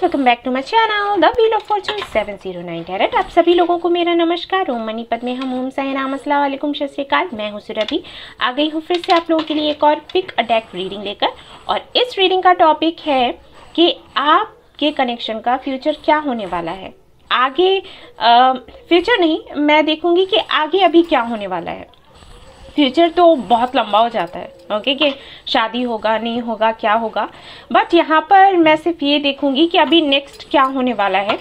Guys, welcome back to my channel the wheel of fortune 709 carat. आप सभी लोगों को मेरा नमस्कार। ओम मनी पद में हम ओम साई राम, अस्सलाम वालेकुम, सत श्री अकाल। मैं हूं सुरभि, आ गई हूं फिर से आप लोगों के लिए एक और पिक अ डेक रीडिंग लेकर। और इस रीडिंग का टॉपिक है कि आपके कनेक्शन का फ्यूचर क्या होने वाला है। आगे फ्यूचर नहीं, मैं देखूंगी कि आगे अभी क्या होने वाला है। फ्यूचर तो बहुत लंबा हो जाता है, ओके, कि शादी होगा नहीं होगा क्या होगा, बट यहाँ पर मैं सिर्फ ये देखूंगी कि अभी नेक्स्ट क्या होने वाला है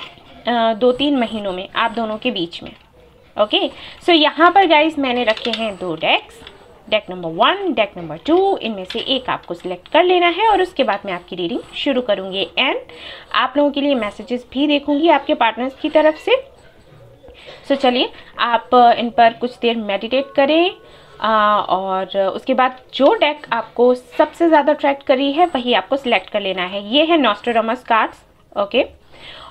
2-3 महीनों में आप दोनों के बीच में। ओके, सो यहाँ पर गाइस मैंने रखे हैं 2 डेक्स, डेक नंबर 1, डेक नंबर 2। इनमें से एक आपको सिलेक्ट कर लेना है और उसके बाद मैं आपकी रीडिंग शुरू करूँगी एंड आप लोगों के लिए मैसेजेस भी देखूंगी आपके पार्टनर्स की तरफ से। सो चलिए आप इन पर कुछ देर मेडिटेट करें और उसके बाद जो डेक आपको सबसे ज़्यादा अट्रैक्ट करी है वही आपको सिलेक्ट कर लेना है। ये है नॉस्ट्राडामस कार्ड्स, ओके,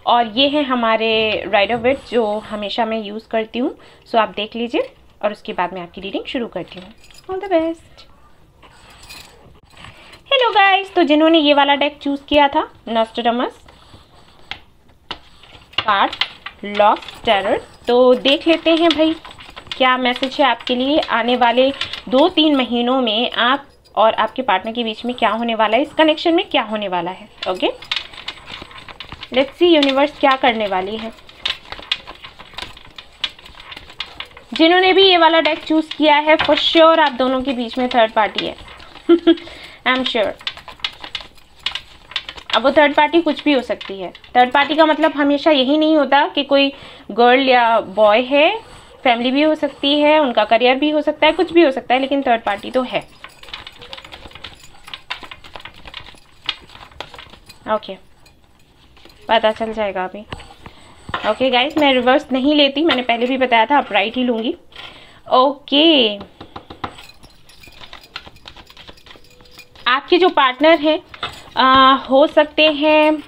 और ये है हमारे राइडर विट जो हमेशा मैं यूज़ करती हूँ। सो आप देख लीजिए और उसके बाद मैं आपकी रीडिंग शुरू करती हूँ। All the best. Hello guys, तो जिन्होंने ये वाला डेक चूज़ किया था नॉस्ट्राडामस कार्ड लॉस्ट टेरर, तो देख लेते हैं भाई क्या मैसेज है आपके लिए। आने वाले 2-3 महीनों में आप और आपके पार्टनर के बीच में क्या होने वाला है, इस कनेक्शन में क्या होने वाला है। ओके, लेट्स सी यूनिवर्स क्या करने वाली है। जिन्होंने भी ये वाला डेक चूज किया है, फॉर श्योर आप दोनों के बीच में थर्ड पार्टी है। I am sure. अब वो थर्ड पार्टी कुछ भी हो सकती है। थर्ड पार्टी का मतलब हमेशा यही नहीं होता कि कोई गर्ल या बॉय है, फैमिली भी हो सकती है, उनका करियर भी हो सकता है, कुछ भी हो सकता है, लेकिन थर्ड पार्टी तो है। ओके, पता चल जाएगा अभी। ओके गाइस, मैं रिवर्स नहीं लेती, मैंने पहले भी बताया था, आप राइट ही लूंगी। ओके, आपके जो पार्टनर हैं हो सकते हैं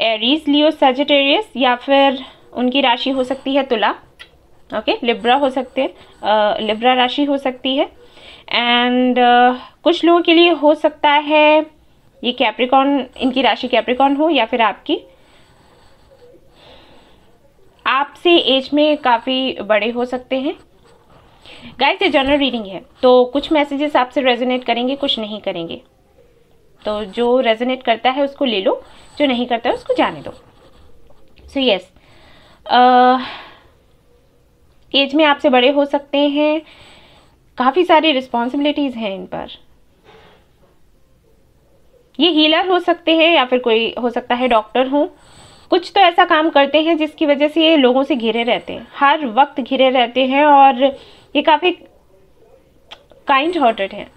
एरीज, लियो, सजिटेरियस, या फिर उनकी राशि हो सकती है तुला। ओके, लिब्रा हो सकते हैं, लिब्रा राशि हो सकती है। एंड कुछ लोगों के लिए हो सकता है ये कैप्रिकॉर्न, इनकी राशि कैप्रिकॉर्न हो, या फिर आपकी आपसे एज में काफ़ी बड़े हो सकते हैं। गाइस, ये जनरल रीडिंग है, तो कुछ मैसेजेस आपसे रेजोनेट करेंगे, कुछ नहीं करेंगे। तो जो रेजोनेट करता है उसको ले लो, जो नहीं करता है उसको जाने दो। सो यस, एज में आपसे बड़े हो सकते हैं, काफ़ी सारी रिस्पॉन्सिबिलिटीज़ हैं इन पर। ये हीलर हो सकते हैं या फिर कोई हो सकता है डॉक्टर हो। कुछ तो ऐसा काम करते हैं जिसकी वजह से ये लोगों से घिरे रहते हैं, हर वक्त घिरे रहते हैं, और ये काफ़ी काइंड हार्टेड हैं,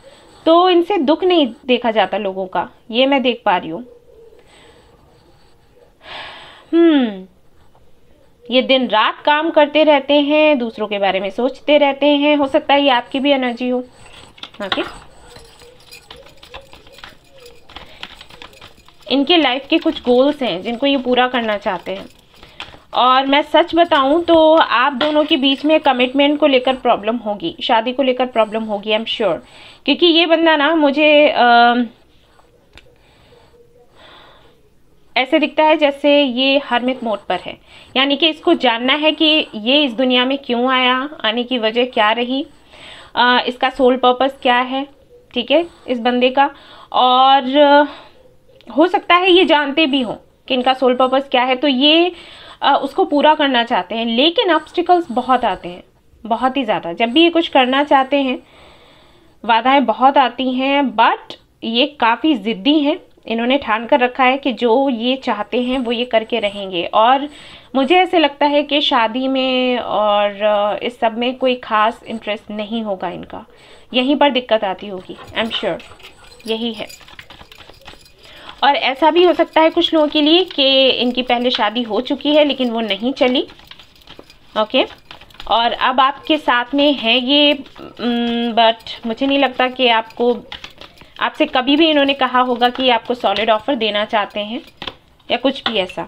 तो इनसे दुख नहीं देखा जाता लोगों का, ये मैं देख पा रही हूँ। ये दिन रात काम करते रहते हैं, दूसरों के बारे में सोचते रहते हैं। हो सकता है ये आपकी भी एनर्जी हो। ओके, इनके लाइफ के कुछ गोल्स हैं जिनको ये पूरा करना चाहते हैं। और मैं सच बताऊं तो आप दोनों के बीच में कमिटमेंट को लेकर प्रॉब्लम होगी, शादी को लेकर प्रॉब्लम होगी, आई एम श्योर। क्योंकि ये बंदा ना मुझे ऐसे दिखता है जैसे ये हरमित मोड पर है, यानी कि इसको जानना है कि ये इस दुनिया में क्यों आया, आने की वजह क्या रही, इसका सोल पर्पस क्या है, ठीक है, इस बंदे का। और हो सकता है ये जानते भी हों कि इनका सोल पर्पस क्या है, तो ये उसको पूरा करना चाहते हैं, लेकिन ऑब्स्टिकल्स बहुत आते हैं, बहुत ही ज़्यादा। जब भी ये कुछ करना चाहते हैं बाधाएं बहुत आती हैं, बट ये काफ़ी ज़िद्दी हैं। इन्होंने ठान कर रखा है कि जो ये चाहते हैं वो ये करके रहेंगे। और मुझे ऐसे लगता है कि शादी में और इस सब में कोई ख़ास इंटरेस्ट नहीं होगा इनका, यहीं पर दिक्कत आती होगी, आई एम श्योर यही है। और ऐसा भी हो सकता है कुछ लोगों के लिए कि इनकी पहले शादी हो चुकी है लेकिन वो नहीं चली, ओके, और अब आपके साथ में है ये, बट मुझे नहीं लगता कि आपसे कभी भी इन्होंने कहा होगा कि आपको सॉलिड ऑफर देना चाहते हैं या कुछ भी ऐसा।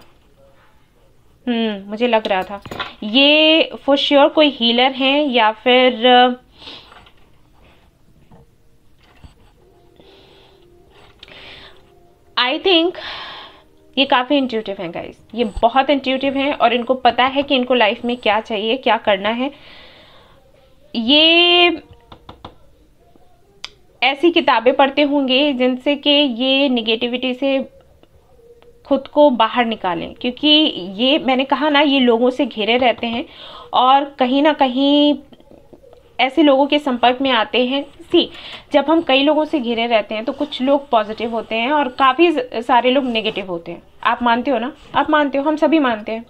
मुझे लग रहा था ये फॉर श्योर कोई हीलर हैं, या फिर आई थिंक ये काफ़ी इंट्यूटिव हैं गाइस, ये बहुत इंट्यूटिव हैं और इनको पता है कि इनको लाइफ में क्या चाहिए, क्या करना है। ये ऐसी किताबें पढ़ते होंगे जिनसे कि ये निगेटिविटी से खुद को बाहर निकालें, क्योंकि ये मैंने कहा ना, ये लोगों से घिरे रहते हैं और कहीं ना कहीं ऐसे लोगों के संपर्क में आते हैं। जब हम कई लोगों से घिरे रहते हैं तो कुछ लोग पॉजिटिव होते हैं और काफ़ी सारे लोग नेगेटिव होते हैं। आप मानते हो ना? आप मानते हो, हम सभी मानते हैं।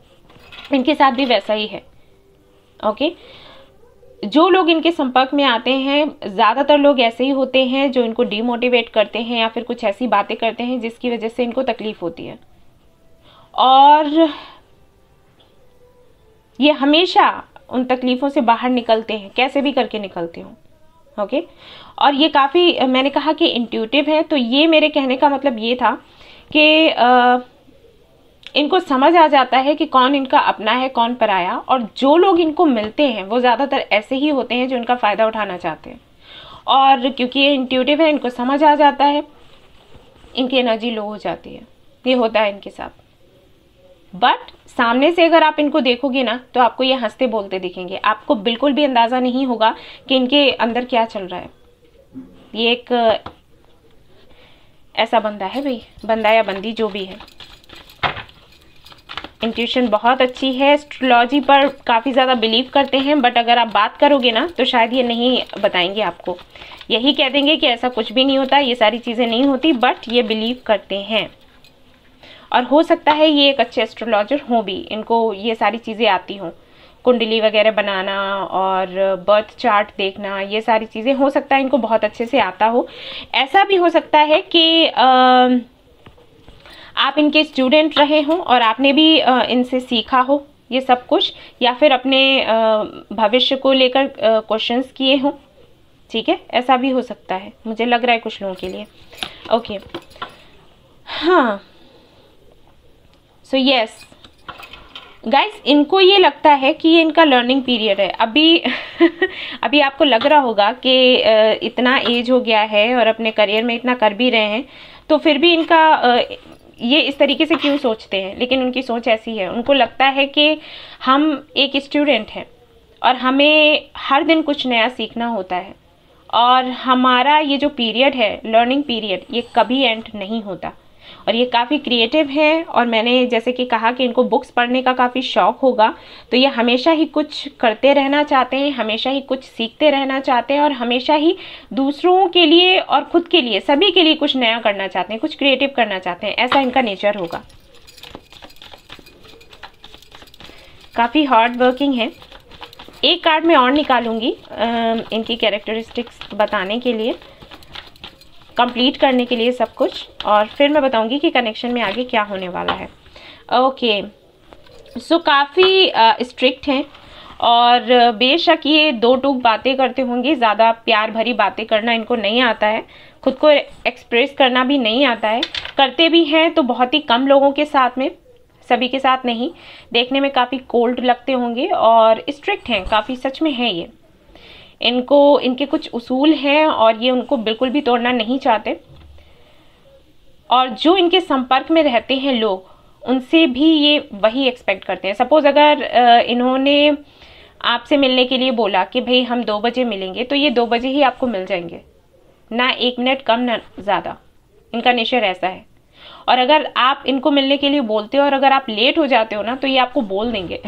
इनके साथ भी वैसा ही है। ओके, जो लोग इनके संपर्क में आते हैं, ज़्यादातर लोग ऐसे ही होते हैं जो इनको डीमोटिवेट करते हैं या फिर कुछ ऐसी बातें करते हैं जिसकी वजह से इनको तकलीफ होती है, और ये हमेशा उन तकलीफ़ों से बाहर निकलते हैं, कैसे भी करके निकलते हो। ओके, और ये काफ़ी, मैंने कहा कि इंट्यूटिव है, तो ये मेरे कहने का मतलब ये था कि इनको समझ आ जाता है कि कौन इनका अपना है, कौन पराया, और जो लोग इनको मिलते हैं वो ज़्यादातर ऐसे ही होते हैं जो इनका फ़ायदा उठाना चाहते हैं। और क्योंकि ये इंट्यूटिव है, इनको समझ आ जाता है, इनकी एनर्जी लो हो जाती है। ये होता है इनके साथ। बट सामने से अगर आप इनको देखोगे ना तो आपको ये हंसते बोलते दिखेंगे, आपको बिल्कुल भी अंदाज़ा नहीं होगा कि इनके अंदर क्या चल रहा है। ये एक ऐसा बंदा है भाई, बंदा या बंदी जो भी है। इंट्यूशन बहुत अच्छी है, एस्ट्रोलॉजी पर काफ़ी ज़्यादा बिलीव करते हैं, बट अगर आप बात करोगे ना तो शायद ये नहीं बताएंगे आपको, यही कह देंगे कि ऐसा कुछ भी नहीं होता, ये सारी चीज़ें नहीं होती, बट ये बिलीव करते हैं। और हो सकता है ये एक अच्छे एस्ट्रोलॉजर हों भी, इनको ये सारी चीज़ें आती हों, कुंडली वगैरह बनाना और बर्थ चार्ट देखना, ये सारी चीज़ें हो सकता है इनको बहुत अच्छे से आता हो। ऐसा भी हो सकता है कि आप इनके स्टूडेंट रहे हों और आपने भी इनसे सीखा हो ये सब कुछ, या फिर अपने भविष्य को लेकर क्वेश्चंस किए हों। ठीक है, ऐसा भी हो सकता है, मुझे लग रहा है कुछ लोगों के लिए। ओके, हाँ, सो यस गाइस, इनको ये लगता है कि ये इनका लर्निंग पीरियड है अभी। अभी आपको लग रहा होगा कि इतना एज हो गया है और अपने करियर में इतना कर भी रहे हैं, तो फिर भी इनका ये इस तरीके से क्यों सोचते हैं, लेकिन उनकी सोच ऐसी है। उनको लगता है कि हम एक स्टूडेंट हैं और हमें हर दिन कुछ नया सीखना होता है, और हमारा ये जो पीरियड है, लर्निंग पीरियड, ये कभी एंड नहीं होता। और ये काफ़ी क्रिएटिव है, और मैंने जैसे कि कहा कि इनको बुक्स पढ़ने का काफ़ी शौक होगा, तो ये हमेशा ही कुछ करते रहना चाहते हैं, हमेशा ही कुछ सीखते रहना चाहते हैं, और हमेशा ही दूसरों के लिए और खुद के लिए, सभी के लिए कुछ नया करना चाहते हैं, कुछ क्रिएटिव करना चाहते हैं। ऐसा इनका नेचर होगा। काफ़ी हार्ड वर्किंग है। एक कार्ड मैं और निकालूंगी इनकी कैरेक्टरिस्टिक्स बताने के लिए, कंप्लीट करने के लिए सब कुछ, और फिर मैं बताऊंगी कि कनेक्शन में आगे क्या होने वाला है। ओके, सो काफ़ी स्ट्रिक्ट हैं और बेशक ये दो टूक बातें करते होंगे, ज़्यादा प्यार भरी बातें करना इनको नहीं आता है, खुद को एक्सप्रेस करना भी नहीं आता है, करते भी हैं तो बहुत ही कम लोगों के साथ में, सभी के साथ नहीं। देखने में काफ़ी कोल्ड लगते होंगे और स्ट्रिक्ट हैं काफ़ी, सच में है ये। इनको इनके कुछ उसूल हैं और ये उनको बिल्कुल भी तोड़ना नहीं चाहते, और जो इनके संपर्क में रहते हैं लोग, उनसे भी ये वही एक्सपेक्ट करते हैं। सपोज अगर इन्होंने आपसे मिलने के लिए बोला कि भाई हम 2 बजे मिलेंगे, तो ये 2 बजे ही आपको मिल जाएंगे, ना 1 मिनट कम ना ज़्यादा। इनका नेचर ऐसा है। और अगर आप इनको मिलने के लिए बोलते हो और अगर आप लेट हो जाते हो ना, तो ये आपको बोल देंगे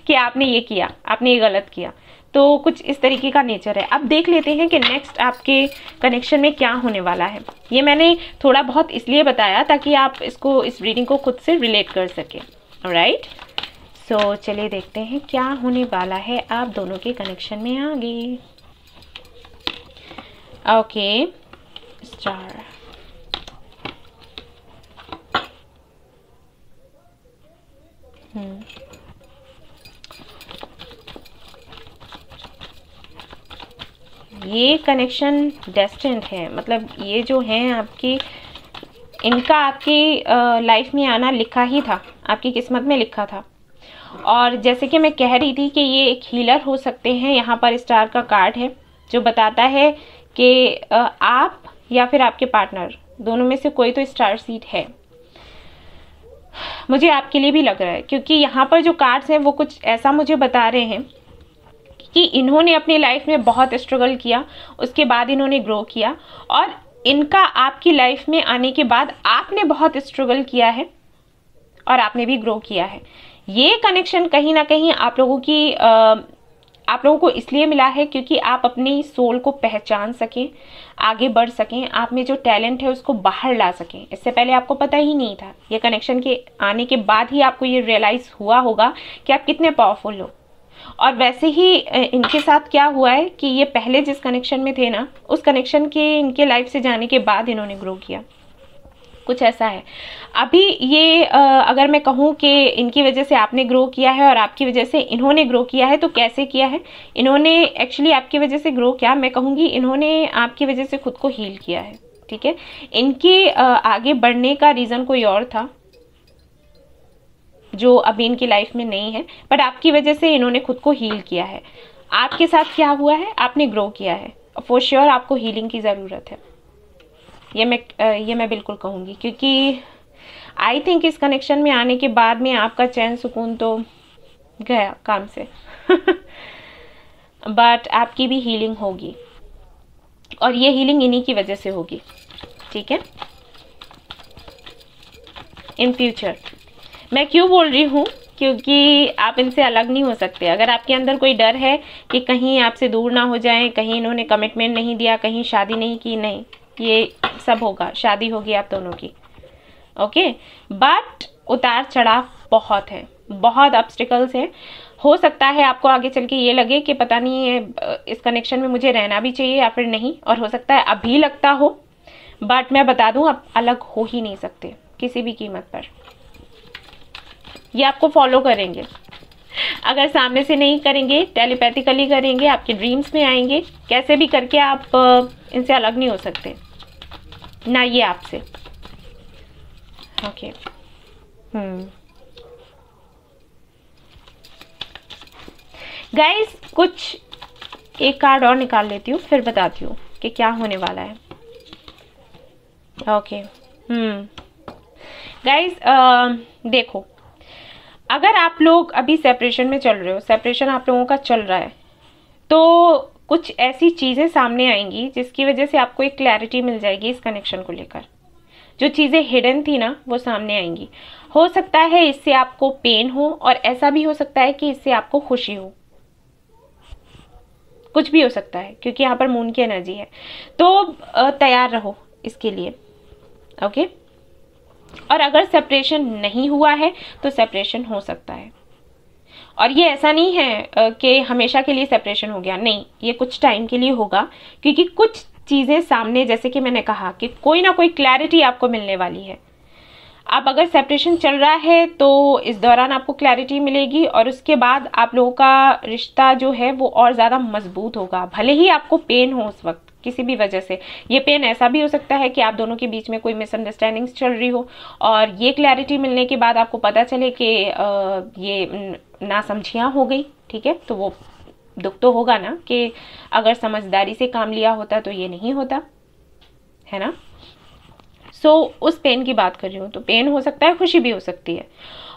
कि आपने ये किया, आपने ये गलत किया। तो कुछ इस तरीके का नेचर है। अब देख लेते हैं कि नेक्स्ट आपके कनेक्शन में क्या होने वाला है। ये मैंने थोड़ा बहुत इसलिए बताया ताकि आप इसको, इस रीडिंग को खुद से रिलेट कर सकें। ऑलराइट, सो चलिए देखते हैं क्या होने वाला है आप दोनों के कनेक्शन में आगे। Okay, star. ये कनेक्शन डेस्टिन्ड है, मतलब ये जो हैं आपकी, इनका आपकी लाइफ में आना लिखा ही था, आपकी किस्मत में लिखा था। और जैसे कि मैं कह रही थी कि ये एक हीलर हो सकते हैं। यहाँ पर स्टार का कार्ड है जो बताता है कि आप या फिर आपके पार्टनर, दोनों में से कोई तो स्टार सीड है। मुझे आपके लिए भी लग रहा है, क्योंकि यहाँ पर जो कार्ड्स हैं वो कुछ ऐसा मुझे बता रहे हैं कि इन्होंने अपनी लाइफ में बहुत स्ट्रगल किया, उसके बाद इन्होंने ग्रो किया, और इनका आपकी लाइफ में आने के बाद आपने बहुत स्ट्रगल किया है और आपने भी ग्रो किया है। ये कनेक्शन कहीं ना कहीं आप लोगों को इसलिए मिला है क्योंकि आप अपनी सोल को पहचान सकें, आगे बढ़ सकें, आप में जो टैलेंट है उसको बाहर ला सकें। इससे पहले आपको पता ही नहीं था, ये कनेक्शन के आने के बाद ही आपको ये रियलाइज हुआ होगा कि आप कितने पावरफुल हो। और वैसे ही इनके साथ क्या हुआ है कि ये पहले जिस कनेक्शन में थे ना, उस कनेक्शन के इनके लाइफ से जाने के बाद इन्होंने ग्रो किया, कुछ ऐसा है। अभी ये अगर मैं कहूँ कि इनकी वजह से आपने ग्रो किया है और आपकी वजह से इन्होंने ग्रो किया है, तो कैसे किया है इन्होंने? एक्चुअली आपकी वजह से ग्रो किया, मैं कहूँगी इन्होंने आपकी वजह से खुद को हील किया है, ठीक है। इनके आगे बढ़ने का रीज़न कोई और था जो अभी इनकी लाइफ में नहीं है, बट आपकी वजह से इन्होंने खुद को हील किया है। आपके साथ क्या हुआ है, आपने ग्रो किया है, फॉर श्योर आपको हीलिंग की ज़रूरत है, ये मैं बिल्कुल कहूँगी, क्योंकि आई थिंक इस कनेक्शन में आने के बाद में आपका चैन सुकून तो गया काम से बट आपकी भी हीलिंग होगी, और ये हीलिंग इन्हीं की वजह से होगी, ठीक है, इन फ्यूचर। मैं क्यों बोल रही हूँ, क्योंकि आप इनसे अलग नहीं हो सकते। अगर आपके अंदर कोई डर है कि कहीं आपसे दूर ना हो जाएं, कहीं इन्होंने कमिटमेंट नहीं दिया, कहीं शादी नहीं की, नहीं, ये सब होगा, शादी होगी आप दोनों की, ओके। बट उतार चढ़ाव बहुत है, बहुत ऑब्स्टिकल्स हैं। हो सकता है आपको आगे चल के ये लगे कि पता नहीं है इस कनेक्शन में मुझे रहना भी चाहिए या फिर नहीं, और हो सकता है अभी लगता हो, बट मैं बता दूं आप अलग हो ही नहीं सकते किसी भी कीमत पर। ये आपको फॉलो करेंगे, अगर सामने से नहीं करेंगे, टेलीपैथिकली करेंगे, आपके ड्रीम्स में आएंगे, कैसे भी करके आप इनसे अलग नहीं हो सकते, ना ये आपसे, ओके। गाइस, कुछ एक कार्ड और निकाल लेती हूँ, फिर बताती हूँ कि क्या होने वाला है, ओके। गाइस, देखो, अगर आप लोग अभी सेपरेशन में चल रहे हो, सेपरेशन आप लोगों का चल रहा है, तो कुछ ऐसी चीज़ें सामने आएंगी जिसकी वजह से आपको एक क्लैरिटी मिल जाएगी इस कनेक्शन को लेकर। जो चीज़ें हिडन थी ना, वो सामने आएंगी। हो सकता है इससे आपको पेन हो, और ऐसा भी हो सकता है कि इससे आपको खुशी हो, कुछ भी हो सकता है, क्योंकि यहाँ पर मून की एनर्जी है। तो तैयार रहो इसके लिए, ओके। और अगर सेपरेशन नहीं हुआ है तो सेपरेशन हो सकता है, और ये ऐसा नहीं है कि हमेशा के लिए सेपरेशन हो गया, नहीं, ये कुछ टाइम के लिए होगा, क्योंकि कुछ चीज़ें सामने, जैसे कि मैंने कहा कि कोई ना कोई क्लैरिटी आपको मिलने वाली है। अब अगर सेपरेशन चल रहा है तो इस दौरान आपको क्लैरिटी मिलेगी, और उसके बाद आप लोगों का रिश्ता जो है वो और ज़्यादा मजबूत होगा। भले ही आपको पेन हो उस वक्त किसी भी वजह से, ये पेन ऐसा भी हो सकता है कि आप दोनों के बीच में कोई मिसअंडरस्टैंडिंग्स चल रही हो, और ये क्लैरिटी मिलने के बाद आपको पता चले कि ये नासमझियाँ हो गई, ठीक है, तो वो दुख तो होगा ना, कि अगर समझदारी से काम लिया होता तो ये नहीं होता, है ना। सो उस पेन की बात कर रही हूँ, तो पेन हो सकता है, खुशी भी हो सकती है।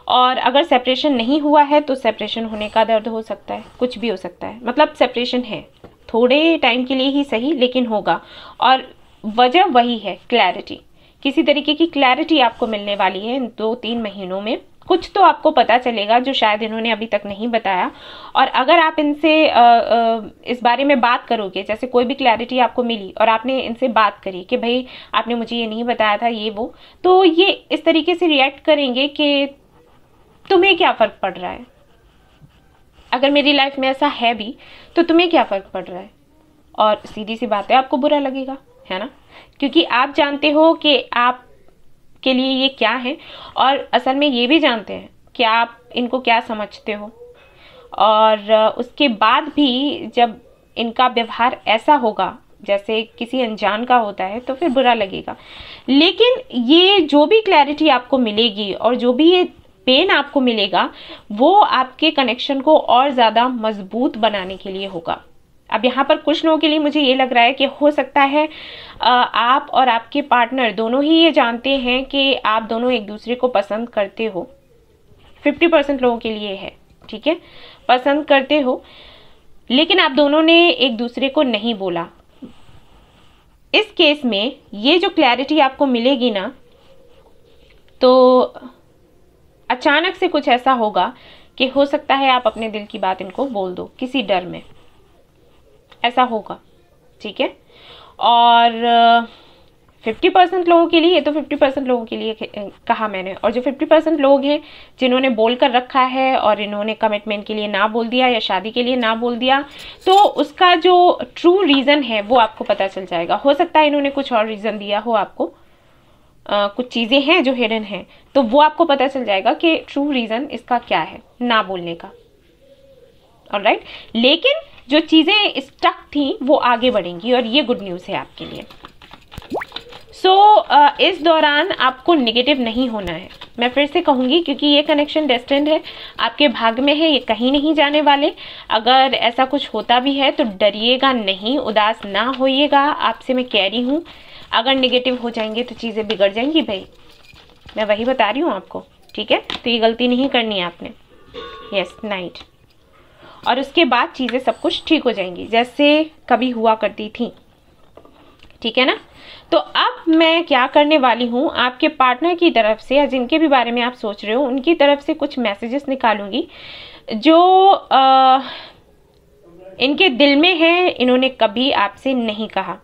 और अगर सेपरेशन नहीं हुआ है तो सेपरेशन होने का दर्द हो सकता है, कुछ भी हो सकता है, मतलब सेपरेशन है, थोड़े टाइम के लिए ही सही, लेकिन होगा। और वजह वही है, क्लैरिटी, किसी तरीके की क्लैरिटी आपको मिलने वाली है इन 2-3 महीनों में। कुछ तो आपको पता चलेगा जो शायद इन्होंने अभी तक नहीं बताया, और अगर आप इनसे इस बारे में बात करोगे, जैसे कोई भी क्लैरिटी आपको मिली और आपने इनसे बात करी कि भाई आपने मुझे ये नहीं बताया था, ये वो, तो ये इस तरीके से रिएक्ट करेंगे कि तुम्हें क्या फ़र्क पड़ रहा है, अगर मेरी लाइफ में ऐसा है भी तो तुम्हें क्या फ़र्क पड़ रहा है। और सीधी सी बात है, आपको बुरा लगेगा, है ना, क्योंकि आप जानते हो कि आप के लिए ये क्या है, और असल में ये भी जानते हैं कि आप इनको क्या समझते हो। और उसके बाद भी जब इनका व्यवहार ऐसा होगा जैसे किसी अनजान का होता है, तो फिर बुरा लगेगा। लेकिन ये जो भी क्लैरिटी आपको मिलेगी और जो भी ये पेन आपको मिलेगा, वो आपके कनेक्शन को और ज़्यादा मजबूत बनाने के लिए होगा। अब यहाँ पर कुछ लोगों के लिए मुझे ये लग रहा है कि हो सकता है आप और आपके पार्टनर दोनों ही ये जानते हैं कि आप दोनों एक दूसरे को पसंद करते हो, 50% लोगों के लिए है, ठीक है। पसंद करते हो लेकिन आप दोनों ने एक दूसरे को नहीं बोला। इस केस में ये जो क्लैरिटी आपको मिलेगी ना, तो अचानक से कुछ ऐसा होगा कि हो सकता है आप अपने दिल की बात इनको बोल दो किसी डर में, ऐसा होगा, ठीक है। और 50% लोगों के लिए, ये तो 50% लोगों के लिए कहा मैंने, और जो 50% लोग हैं जिन्होंने बोल कर रखा है और इन्होंने कमिटमेंट के लिए ना बोल दिया या शादी के लिए ना बोल दिया, तो उसका जो ट्रू रीज़न है वो आपको पता चल जाएगा। हो सकता है इन्होंने कुछ और रीज़न दिया हो आपको, कुछ चीज़ें हैं जो हिडन हैं, तो वो आपको पता चल जाएगा कि ट्रू रीज़न इसका क्या है ना बोलने का, ऑलराइट। लेकिन जो चीज़ें स्टक थी वो आगे बढ़ेंगी और ये गुड न्यूज़ है आपके लिए। इस दौरान आपको नेगेटिव नहीं होना है, मैं फिर से कहूँगी, क्योंकि ये कनेक्शन डेस्टिन्ड है, आपके भाग में है, ये कहीं नहीं जाने वाले। अगर ऐसा कुछ होता भी है तो डरिएगा नहीं, उदास ना होइएगा, आपसे मैं कह रही हूँ। अगर नेगेटिव हो जाएंगे तो चीज़ें बिगड़ जाएंगी भाई, मैं वही बता रही हूँ आपको, ठीक है। तो ये गलती नहीं करनी है आपने। Yes, night. और उसके बाद चीज़ें सब कुछ ठीक हो जाएंगी जैसे कभी हुआ करती थी, ठीक है ना। तो अब मैं क्या करने वाली हूँ, आपके पार्टनर की तरफ से या जिनके भी बारे में आप सोच रहे हो उनकी तरफ से कुछ मैसेजेस निकालूंगी जो इनके दिल में है, इन्होंने कभी आपसे नहीं कहा।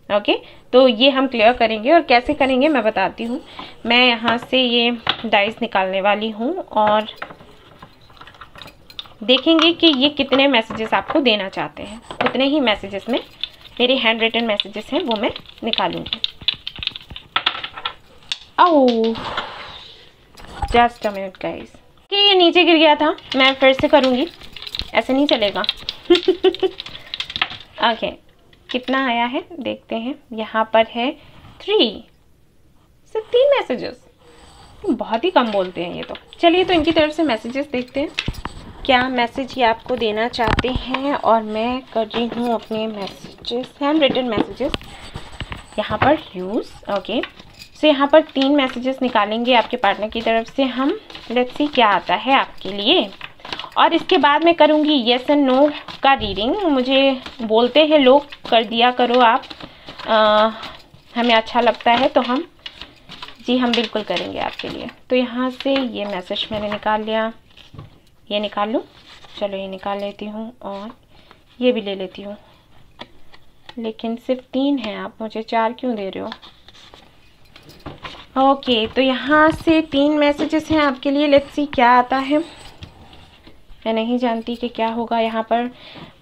ओके, तो ये हम क्लियर करेंगे और कैसे करेंगे मैं बताती हूँ। मैं यहाँ से ये डाइस निकालने वाली हूँ और देखेंगे कि ये कितने मैसेजेस आपको देना चाहते हैं। उतने ही मैसेजेस में मेरे हैंड रिटन मैसेजेस हैं वो मैं निकालूंगी। ओह, जस्ट अ मिनट गाइस, कि ये नीचे गिर गया था, मैं फिर से करूंगी, ऐसे नहीं चलेगा। ओके, कितना आया है देखते हैं। यहाँ पर है 3, सिर्फ 3 मैसेजेस, बहुत ही कम बोलते हैं ये तो। चलिए, तो इनकी तरफ से मैसेजेस देखते हैं क्या मैसेज ये आपको देना चाहते हैं। और मैं कर रही हूँ अपने मैसेजेस, हैंड रिटन मैसेजेस यहाँ पर यूज़। ओके, सो यहाँ पर 3 मैसेजेस निकालेंगे आपके पार्टनर की तरफ से हम। लेट्स सी क्या आता है आपके लिए। और इसके बाद मैं करूँगी येस एंड नो का रीडिंग। मुझे बोलते हैं लोग, कर दिया करो आप, हमें अच्छा लगता है तो हम, जी हम बिल्कुल करेंगे आपके लिए। तो यहाँ से ये मैसेज मैंने निकाल लिया, ये निकाल लूँ, चलो ये निकाल लेती हूँ और ये भी ले लेती हूँ। लेकिन सिर्फ 3 हैं, आप मुझे 4 क्यों दे रहे हो। ओके, तो यहाँ से 3 मैसेजेस हैं आपके लिए। लेट्स सी क्या आता है, मैं नहीं जानती कि क्या होगा यहाँ पर।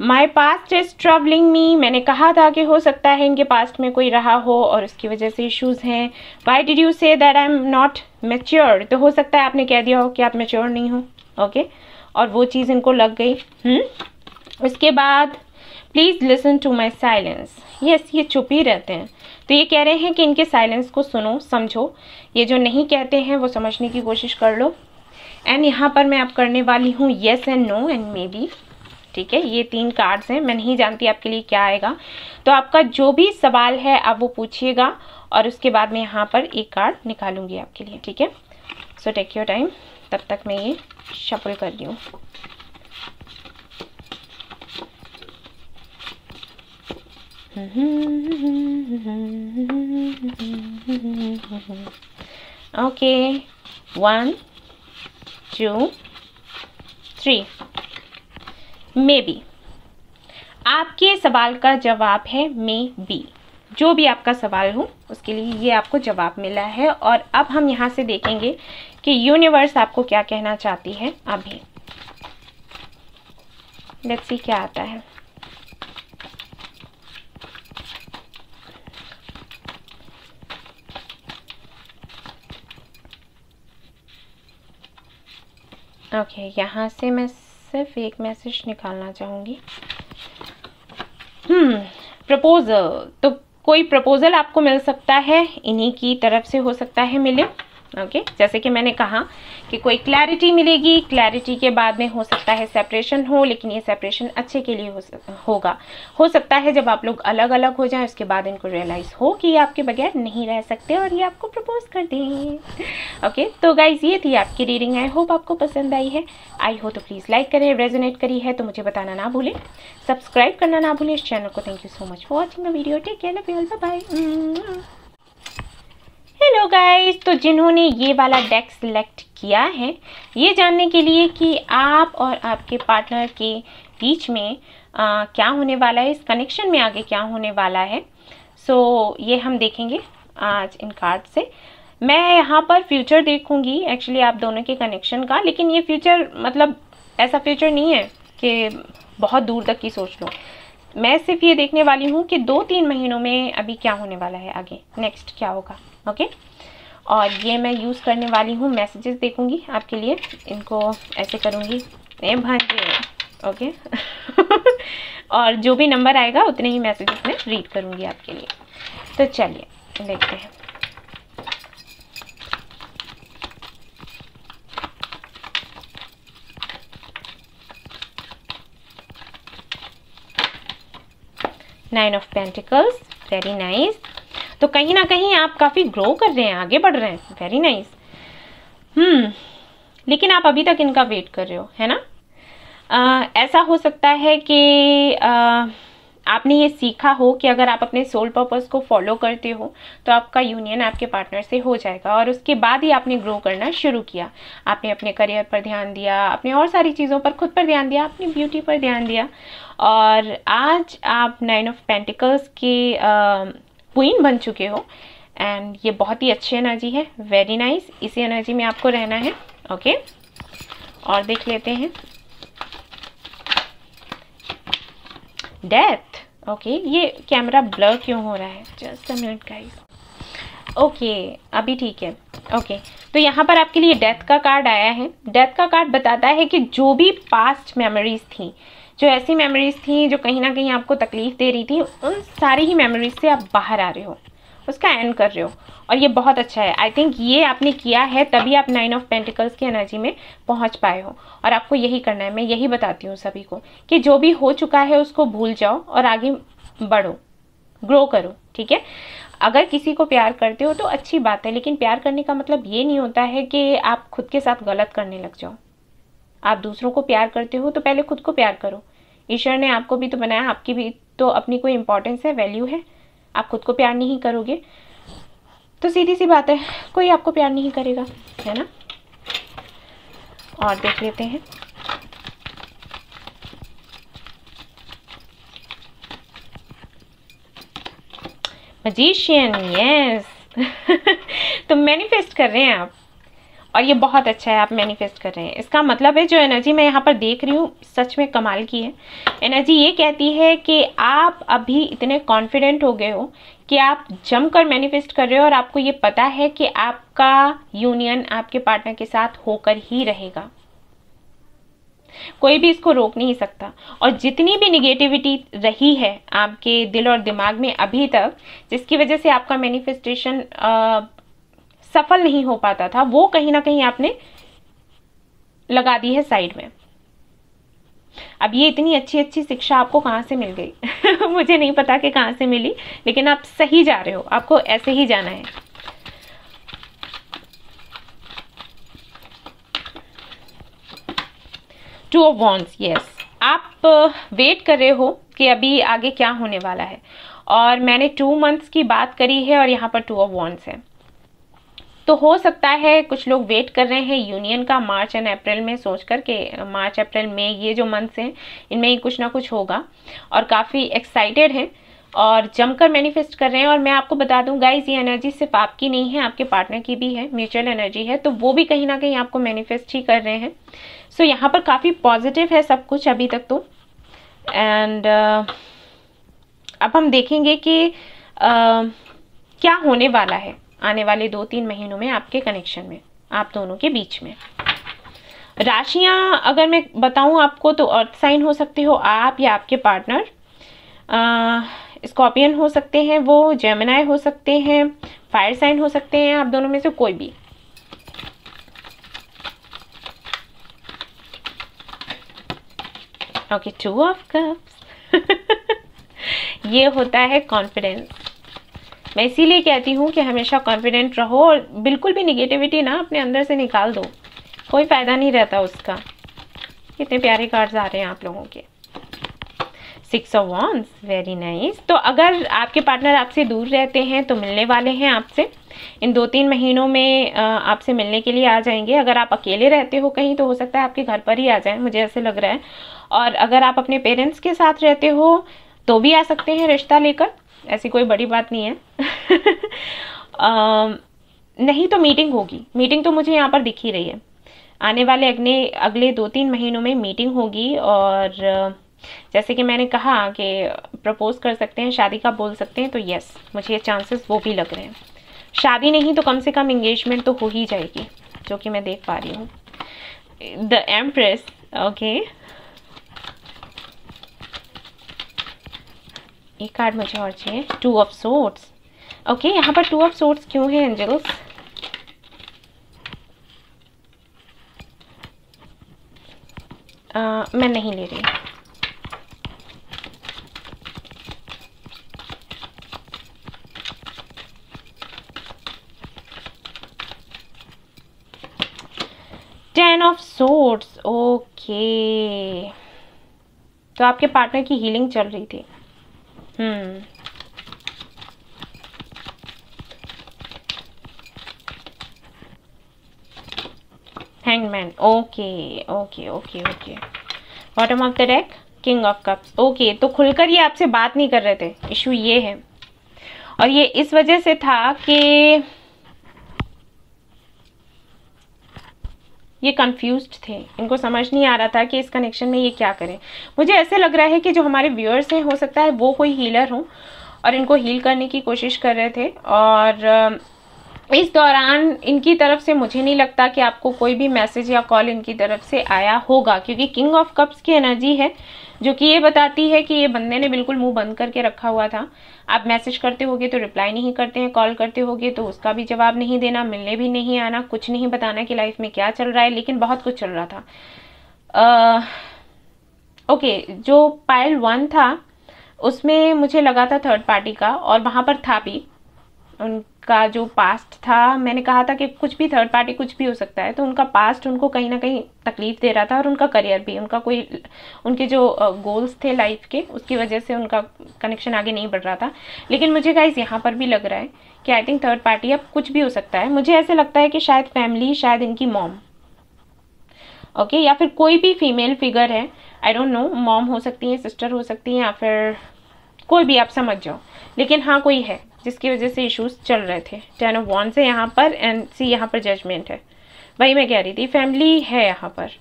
माई पास्ट इज ट्रबलिंग मी, मैंने कहा था कि हो सकता है इनके पास्ट में कोई रहा हो और उसकी वजह से इश्यूज़ हैं। Why did you say that I am not mature, तो हो सकता है आपने कह दिया हो कि आप मैच्योर नहीं हो। ओके, और वो चीज़ इनको लग गई। उसके बाद please listen to my silence. Yes, ये चुप ही रहते हैं, तो ये कह रहे हैं कि इनके साइलेंस को सुनो, समझो, ये जो नहीं कहते हैं वो समझने की कोशिश कर लो। एंड यहाँ पर मैं अब करने वाली हूँ yes and no and maybe, ठीक है। ये 3 कार्ड्स हैं, मैं नहीं जानती आपके लिए क्या आएगा, तो आपका जो भी सवाल है आप वो पूछिएगा और उसके बाद मैं यहाँ पर एक कार्ड निकालूंगी आपके लिए, ठीक है। सो टेक योर टाइम, तब तक मैं ये शफल कर रही हूँ। Okay, 1 2 3, may be. आपके सवाल का जवाब है मे बी। जो भी आपका सवाल हो उसके लिए ये आपको जवाब मिला है। और अब हम यहाँ से देखेंगे कि यूनिवर्स आपको क्या कहना चाहती है अभी। लेट्स सी क्या आता है। ओके, यहाँ से मैं सिर्फ एक मैसेज निकालना चाहूँगी। प्रपोजल, तो कोई प्रपोजल आपको मिल सकता है, इन्हीं की तरफ से हो सकता है मिले। ओके जैसे कि मैंने कहा कि कोई क्लैरिटी मिलेगी, क्लैरिटी के बाद में हो सकता है सेपरेशन हो, लेकिन ये सेपरेशन अच्छे के लिए होगा। हो सकता है जब आप लोग अलग अलग हो जाएं उसके बाद इनको रियलाइज़ हो कि ये आपके बगैर नहीं रह सकते और ये आपको प्रपोज कर दें। ओके तो गाइज ये थी आपकी रीडिंग। आई होप आपको पसंद आई है। आई हो तो प्लीज़ लाइक करें, रेजोनेट करी है तो मुझे बताना ना भूलें, सब्सक्राइब करना ना भूलें इस चैनल को। Thank you so much for watching the video. Take care, love you all, bye bye. Hello guys, तो जिन्होंने ये वाला डेक सिलेक्ट किया है ये जानने के लिए कि आप और आपके पार्टनर के बीच में क्या होने वाला है, इस कनेक्शन में आगे क्या होने वाला है, सो ये हम देखेंगे आज इन कार्ड से। मैं यहाँ पर फ्यूचर देखूंगी एक्चुअली आप दोनों के कनेक्शन का, लेकिन ये फ्यूचर मतलब ऐसा फ्यूचर नहीं है कि बहुत दूर तक की सोच लो। मैं सिर्फ ये देखने वाली हूँ कि 2-3 महीनों में अभी क्या होने वाला है, आगे नेक्स्ट क्या होगा। ओके और ये मैं यूज़ करने वाली हूँ, मैसेजेस देखूंगी आपके लिए, इनको ऐसे करूँगी ए भांजे। ओके और जो भी नंबर आएगा उतने ही मैसेजेस में रीड करूँगी आपके लिए। तो चलिए देखते हैं। Nine of pentacles, very nice. तो कहीं ना कहीं आप काफ़ी ग्रो कर रहे हैं, आगे बढ़ रहे हैं, वेरी नाइस। लेकिन आप अभी तक इनका वेट कर रहे हो, है ना। ऐसा हो सकता है कि आपने ये सीखा हो कि अगर आप अपने सोल पर्पस को फॉलो करते हो तो आपका यूनियन आपके पार्टनर से हो जाएगा, और उसके बाद ही आपने ग्रो करना शुरू किया। आपने अपने करियर पर ध्यान दिया, अपने और सारी चीज़ों पर, खुद पर ध्यान दिया, अपनी ब्यूटी पर ध्यान दिया, और आज आप 9 ऑफ पेंटिकल्स के क्वीन बन चुके हो। एंड ये बहुत ही अच्छी एनर्जी है, वेरी नाइस। इसी एनर्जी में आपको रहना है। ओके और देख लेते हैं डेथ। ओके ये कैमरा ब्लर क्यों हो रहा है, just a minute guys. Okay अभी ठीक है। ओके तो यहाँ पर आपके लिए डेथ का कार्ड आया है। डेथ का कार्ड बताता है कि जो भी पास्ट मेमोरीज थी, जो ऐसी मेमोरीज थी जो कहीं ना कहीं आपको तकलीफ दे रही थी, उन सारी ही मेमोरीज से आप बाहर आ रहे हो, उसका एंड कर रहे हो, और ये बहुत अच्छा है। आई थिंक ये आपने किया है तभी आप 9 ऑफ पेंटिकल्स की एनर्जी में पहुंच पाए हो, और आपको यही करना है। मैं यही बताती हूँ सभी को कि जो भी हो चुका है उसको भूल जाओ और आगे बढ़ो, ग्रो करो, ठीक है। अगर किसी को प्यार करते हो तो अच्छी बात है, लेकिन प्यार करने का मतलब ये नहीं होता है कि आप खुद के साथ गलत करने लग जाओ। आप दूसरों को प्यार करते हो तो पहले खुद को प्यार करो। ईश्वर ने आपको भी तो बनाया, आपकी भी तो अपनी कोई इंपॉर्टेंस है, वैल्यू है। आप खुद को प्यार नहीं करोगे तो सीधी सी बात है कोई आपको प्यार नहीं करेगा, है ना। और देख लेते हैं मैजिशियन, यस तो मैनिफेस्ट कर रहे हैं आप, और ये बहुत अच्छा है, आप मैनिफेस्ट कर रहे हैं। इसका मतलब है जो एनर्जी मैं यहाँ पर देख रही हूँ सच में कमाल की है। एनर्जी ये कहती है कि आप अभी इतने कॉन्फिडेंट हो गए हो कि आप जमकर मैनिफेस्ट कर रहे हो, और आपको ये पता है कि आपका यूनियन आपके पार्टनर के साथ होकर ही रहेगा, कोई भी इसको रोक नहीं सकता। और जितनी भी निगेटिविटी रही है आपके दिल और दिमाग में अभी तक, जिसकी वजह से आपका मैनिफेस्टेशन सफल नहीं हो पाता था, वो कहीं ना कहीं आपने लगा दी है साइड में। अब ये इतनी अच्छी अच्छी शिक्षा आपको कहाँ से मिल गई मुझे नहीं पता कि कहाँ से मिली, लेकिन आप सही जा रहे हो, आपको ऐसे ही जाना है। Two of wands, yes. आप वेट कर रहे हो कि अभी आगे क्या होने वाला है, और मैंने 2 मंथ्स की बात करी है और यहाँ पर 2 ऑफ वॉन्ड्स है। तो हो सकता है कुछ लोग वेट कर रहे हैं यूनियन का मार्च एंड अप्रैल में, सोच कर के मार्च अप्रैल में ये जो मंथ्स हैं इनमें ही कुछ ना कुछ होगा, और काफ़ी एक्साइटेड हैं और जमकर मैनिफेस्ट कर रहे हैं। और मैं आपको बता दूं गाइज, ये एनर्जी सिर्फ आपकी नहीं है, आपके पार्टनर की भी है, म्यूचुअल एनर्जी है, तो वो भी कहीं ना कहीं आपको मैनिफेस्ट ही कर रहे हैं। सो यहाँ पर काफ़ी पॉजिटिव है सब कुछ अभी तक तो। एंड अब हम देखेंगे कि क्या होने वाला है आने वाले 2-3 महीनों में आपके कनेक्शन में, आप दोनों के बीच में। राशियां अगर मैं बताऊं आपको तो अर्थ साइन हो सकते हो आप या आपके पार्टनर, स्कॉर्पियन हो सकते हैं, वो जेमिनाई हो सकते हैं, फायर साइन हो सकते हैं, आप दोनों में से कोई भी। Okay, 2 of cups. ये होता है कॉन्फिडेंस। मैं इसीलिए कहती हूँ कि हमेशा कॉन्फिडेंट रहो और बिल्कुल भी निगेटिविटी ना अपने अंदर से निकाल दो, कोई फ़ायदा नहीं रहता उसका। कितने प्यारे कार्ड्स आ रहे हैं आप लोगों के। 6 ऑफ वॉन्ड्स, वेरी नाइस। तो अगर आपके पार्टनर आपसे दूर रहते हैं तो मिलने वाले हैं आपसे इन 2-3 महीनों में, आपसे मिलने के लिए आ जाएंगे। अगर आप अकेले रहते हो कहीं तो हो सकता है आपके घर पर ही आ जाएं, मुझे ऐसे लग रहा है। और अगर आप अपने पेरेंट्स के साथ रहते हो तो भी आ सकते हैं रिश्ता लेकर, ऐसी कोई बड़ी बात नहीं है। नहीं तो मीटिंग होगी, मीटिंग तो मुझे यहाँ पर दिख ही रही है। आने वाले अगले 2-3 महीनों में मीटिंग होगी। और जैसे कि मैंने कहा कि प्रपोज कर सकते हैं, शादी का बोल सकते हैं, तो यस मुझे ये चांसेस वो भी लग रहे हैं। शादी नहीं तो कम से कम एंगेजमेंट तो हो ही जाएगी, जो कि मैं देख पा रही हूँ। द एम्प्रेस, ओके, एक कार्ड मुझे और चाहिए। 2 ऑफ सोर्ड्स, ओके। यहाँ पर 2 ऑफ सोर्ड्स क्यों है एंजल्स? मैं नहीं ले रही। Ten of swords, okay. तो आपके पार्टनर की हीलिंग चल रही थी। Hangman, okay okay okay okay. Bottom of the deck, king of cups, okay. तो खुलकर ये आपसे बात नहीं कर रहे थे, इशू ये है। और ये इस वजह से था कि ये कंफ्यूज्ड थे, इनको समझ नहीं आ रहा था कि इस कनेक्शन में ये क्या करें। मुझे ऐसे लग रहा है कि जो हमारे व्यूअर्स हैं, हो सकता है वो कोई हीलर हो और इनको हील करने की कोशिश कर रहे थे। और इस दौरान इनकी तरफ से मुझे नहीं लगता कि आपको कोई भी मैसेज या कॉल इनकी तरफ से आया होगा, क्योंकि किंग ऑफ कप्स की एनर्जी है जो कि ये बताती है कि ये बंदे ने बिल्कुल मुंह बंद करके रखा हुआ था। आप मैसेज करते होगे तो रिप्लाई नहीं करते हैं, कॉल करते होगे तो उसका भी जवाब नहीं देना, मिलने भी नहीं आना, कुछ नहीं बताना कि लाइफ में क्या चल रहा है, लेकिन बहुत कुछ चल रहा था। ओके, जो पाइल 1 था उसमें मुझे लगा था थर्ड पार्टी का, और वहाँ पर था भी उनका जो पास्ट था। मैंने कहा था कि कुछ भी थर्ड पार्टी कुछ भी हो सकता है, तो उनका पास्ट उनको कहीं ना कहीं तकलीफ दे रहा था, और उनका करियर भी, उनके जो गोल्स थे लाइफ के, उसकी वजह से उनका कनेक्शन आगे नहीं बढ़ रहा था। लेकिन मुझे गाइस यहाँ पर भी लग रहा है कि आई थिंक थर्ड पार्टी अब कुछ भी हो सकता है। मुझे ऐसे लगता है कि शायद फैमिली, शायद इनकी मॉम, ओके, या फिर कोई भी फीमेल फिगर है, आई डोंट नो, मॉम हो सकती है, सिस्टर हो सकती है, या फिर कोई भी, आप समझ जाओ। लेकिन हाँ, कोई है जिसकी वजह से इश्यूज चल रहे थे। 10 ऑफ वॉन्ड्स है यहाँ पर, एंड सी यहाँ पर जजमेंट है। वही मैं कह रही थी, फैमिली है यहाँ पर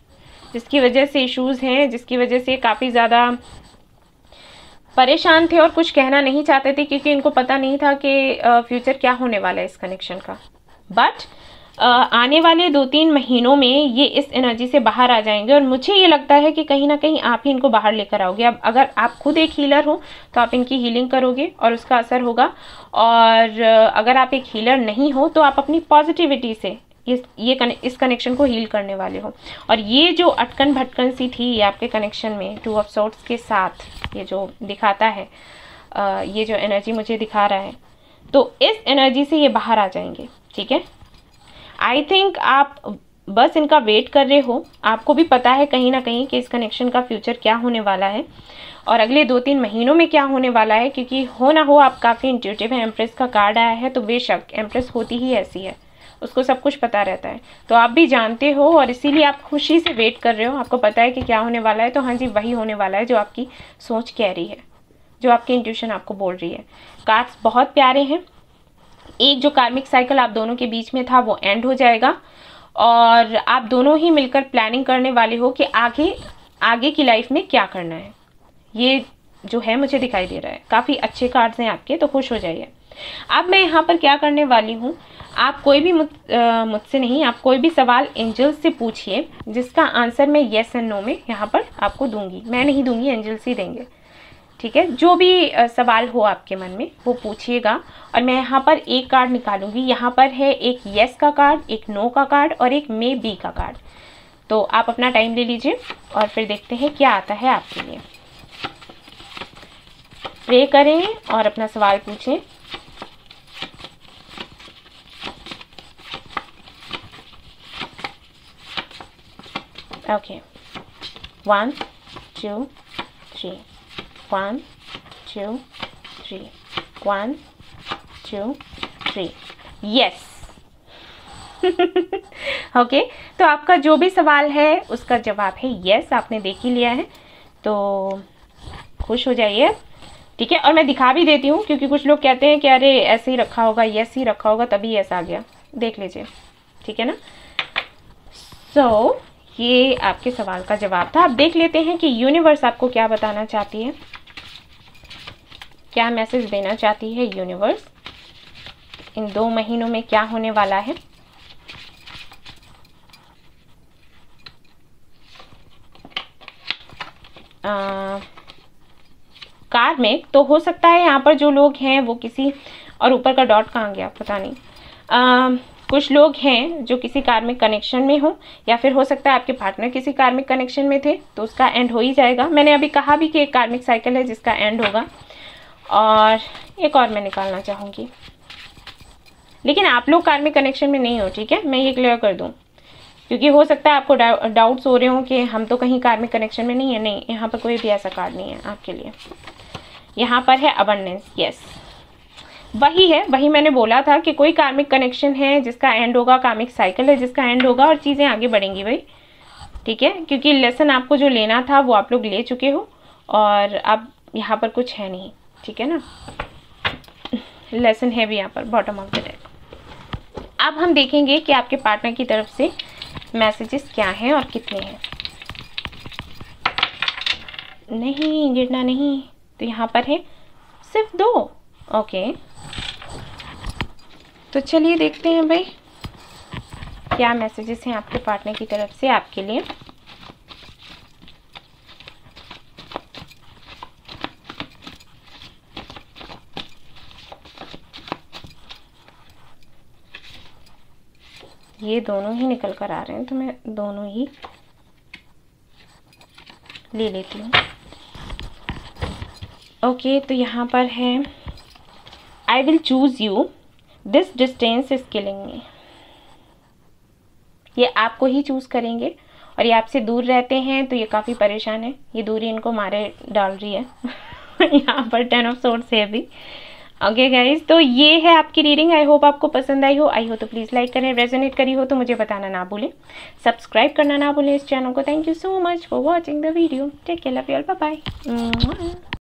जिसकी वजह से इश्यूज हैं, जिसकी वजह से काफ़ी ज़्यादा परेशान थे और कुछ कहना नहीं चाहते थे, क्योंकि इनको पता नहीं था कि फ्यूचर क्या होने वाला है इस कनेक्शन का। बट आने वाले 2-3 महीनों में ये इस एनर्जी से बाहर आ जाएंगे, और मुझे ये लगता है कि कहीं ना कहीं आप ही इनको बाहर लेकर आओगे। अब अगर आप खुद एक हीलर हो तो आप इनकी हीलिंग करोगे और उसका असर होगा, और अगर आप एक हीलर नहीं हो तो आप अपनी पॉजिटिविटी से इस कनेक्शन को हील करने वाले हो। और ये जो अटकन भटकन सी थी आपके कनेक्शन में 2 ऑफ सोर्ड्स के साथ, ये जो दिखाता है, ये जो एनर्जी मुझे दिखा रहा है, तो इस एनर्जी से ये बाहर आ जाएंगे। ठीक है, आई थिंक आप बस इनका वेट कर रहे हो। आपको भी पता है कहीं ना कहीं कि इस कनेक्शन का फ्यूचर क्या होने वाला है और अगले 2-3 महीनों में क्या होने वाला है, क्योंकि हो ना हो आप काफ़ी इंट्यूटिव है। एम्प्रेस का कार्ड आया है, तो बेशक एम्प्रेस होती ही ऐसी है, उसको सब कुछ पता रहता है। तो आप भी जानते हो और इसीलिए आप खुशी से वेट कर रहे हो। आपको पता है कि क्या होने वाला है, तो हाँ जी, वही होने वाला है जो आपकी सोच कह रही है, जो आपकी इंट्यूशन आपको बोल रही है। कार्ड्स बहुत प्यारे हैं। एक जो कार्मिक साइकिल आप दोनों के बीच में था वो एंड हो जाएगा, और आप दोनों ही मिलकर प्लानिंग करने वाले हो कि आगे की लाइफ में क्या करना है। ये जो है मुझे दिखाई दे रहा है। काफ़ी अच्छे कार्ड्स हैं आपके, तो खुश हो जाइए। अब मैं यहाँ पर क्या करने वाली हूँ, आप कोई भी मुझसे नहीं, आप कोई भी सवाल एंजल्स से पूछिए, जिसका आंसर मैं येस एंड नो में यहाँ पर आपको दूंगी। मैं नहीं दूंगी, एंजल्स ही देंगे। ठीक है, जो भी सवाल हो आपके मन में वो पूछिएगा, और मैं यहाँ पर एक कार्ड निकालूंगी। यहाँ पर है एक येस का कार्ड, एक नो का कार्ड और एक मे बी का कार्ड। तो आप अपना टाइम ले लीजिए और फिर देखते हैं क्या आता है आपके लिए। प्रे करें और अपना सवाल पूछें। Okay, 1 2 3, 1 2 3, 1 2 3, yes. ओके, तो आपका जो भी सवाल है उसका जवाब है यस, आपने देख ही लिया है, तो खुश हो जाइए। ठीक है, और मैं दिखा भी देती हूँ क्योंकि कुछ लोग कहते हैं कि अरे ऐसे ही रखा होगा, यस ही रखा होगा तभी यस आ गया। देख लीजिए, ठीक है ना। सो ये आपके सवाल का जवाब था। अब देख लेते हैं कि यूनिवर्स आपको क्या बताना चाहती है, क्या मैसेज देना चाहती है यूनिवर्स। इन 2 महीनों में क्या होने वाला है। कार्मिक तो हो सकता है यहाँ पर जो लोग हैं वो किसी, और ऊपर का डॉट कहाँ गया पता नहीं, कुछ लोग हैं जो किसी कार्मिक कनेक्शन में हो, या फिर हो सकता है आपके पार्टनर किसी कार्मिक कनेक्शन में थे तो उसका एंड हो ही जाएगा। मैंने अभी कहा भी कि एक कार्मिक साइकिल है जिसका एंड होगा। और एक और मैं निकालना चाहूँगी, लेकिन आप लोग कार्मिक कनेक्शन में नहीं हो, ठीक है, मैं ये क्लियर कर दूँ, क्योंकि हो सकता है आपको डाउट्स हो रहे हो कि हम तो कहीं कार्मिक कनेक्शन में नहीं है। नहीं, यहाँ पर कोई भी ऐसा कार्ड नहीं है आपके लिए। यहाँ पर है अबंडेंस, यस, वही है, वही मैंने बोला था कि कोई कार्मिक कनेक्शन है जिसका एंड होगा, कार्मिक साइकिल है जिसका एंड होगा, और चीज़ें आगे बढ़ेंगी भाई। ठीक है, क्योंकि लेसन आपको जो लेना था वो आप लोग ले चुके हो, और अब यहाँ पर कुछ है नहीं, ठीक है ना। लेसन है भी यहाँ पर बॉटम ऑफ द डेक। अब हम देखेंगे कि आपके पार्टनर की तरफ से मैसेजेस क्या हैं और कितने हैं। नहीं, गिरना नहीं, तो यहाँ पर है सिर्फ 2। ओके, तो चलिए देखते हैं भाई क्या मैसेजेस हैं आपके पार्टनर की तरफ से आपके लिए। ये दोनों ही निकल कर आ रहे हैं तो मैं दोनों ही ले लेती हूँ। ओके, तो यहाँ पर है I will choose you, this distance is killing मी। ये आपको ही चूज़ करेंगे और ये आपसे दूर रहते हैं तो ये काफ़ी परेशान है, ये दूरी इनको मारे डाल रही है। यहाँ पर 10 ऑफ सोर्ड्स है अभी। ओके गाइज, तो ये है आपकी रीडिंग। आई होप आपको पसंद आई हो तो प्लीज़ लाइक करें, रेजोनेट करी हो तो मुझे बताना ना भूलें, सब्सक्राइब करना ना भूलें इस चैनल को। Thank you so much for watching the video. Take care, love you all, bye bye.